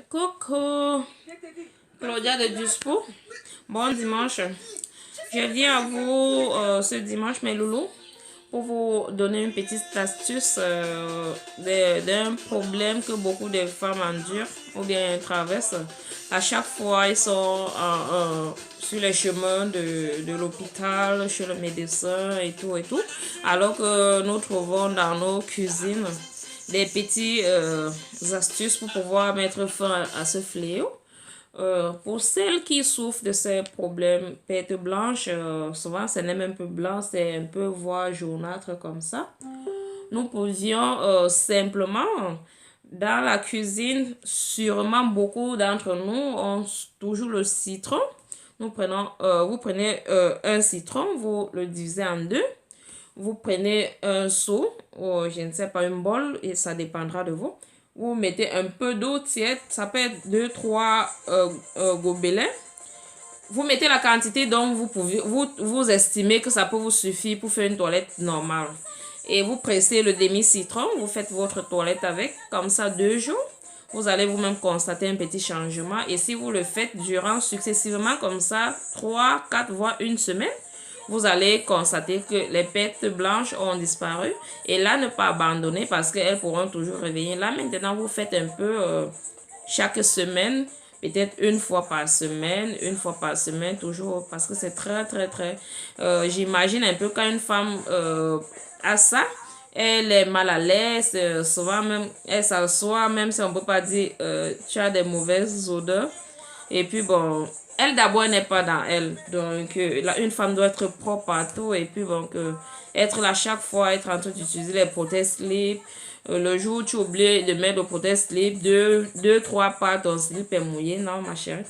Coucou, Claudia de Duspo. Bon dimanche. Je viens à vous ce dimanche, mes loulous, pour vous donner une petite astuce d'un problème que beaucoup de femmes endurent ou bien traversent. À chaque fois, ils sont sur les chemins de l'hôpital, chez le médecin et tout et tout. Alors que nous trouvons dans nos cuisines des petites astuces pour pouvoir mettre fin à ce fléau. Pour celles qui souffrent de ces problèmes perte blanche, souvent ce n'est même pas blanc, c'est un peu voire jaunâtre comme ça. Nous pouvions simplement, dans la cuisine, sûrement beaucoup d'entre nous ont toujours le citron. Vous prenez un citron, vous le divisez en deux. Vous prenez un seau, ou je ne sais pas, une bol, et ça dépendra de vous. Vous mettez un peu d'eau tiède, ça peut être 2-3 gobelets. Vous mettez la quantité dont vous estimez que ça peut vous suffire pour faire une toilette normale. Et vous pressez le demi-citron, vous faites votre toilette avec, comme ça 2 jours. Vous allez vous-même constater un petit changement. Et si vous le faites durant successivement comme ça, 3, 4, voire une semaine, vous allez constater que les pertes blanches ont disparu. Et là, ne pas abandonner parce qu'elles pourront toujours revenir. Là, maintenant, vous faites un peu chaque semaine, peut-être une fois par semaine, toujours parce que c'est très. J'imagine un peu quand une femme a ça, elle est mal à l'aise, souvent même, elle s'assoit, même si on ne peut pas dire tu as des mauvaises odeurs. Et puis bon, elle d'abord n'est pas dans elle. Donc, là, une femme doit être propre partout. Et puis bon, être là chaque fois, être en train d'utiliser les prothèses slip. Le jour où tu oublies de mettre le prothèse slip, 3 pas, ton slip est mouillé. Non, ma chérie.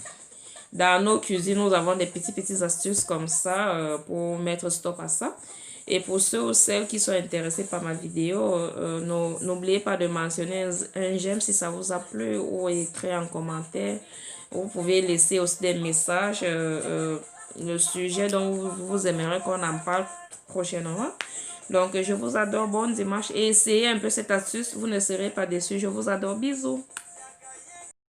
Dans nos cuisines, nous avons des petites astuces comme ça pour mettre stop à ça. Et pour ceux ou celles qui sont intéressés par ma vidéo, n'oubliez pas de mentionner un j'aime si ça vous a plu ou écrire en commentaire. Vous pouvez laisser aussi des messages, le sujet dont vous aimeriez qu'on en parle prochainement. Donc, je vous adore, bon dimanche et essayez un peu cette astuce, vous ne serez pas déçus. Je vous adore, bisous.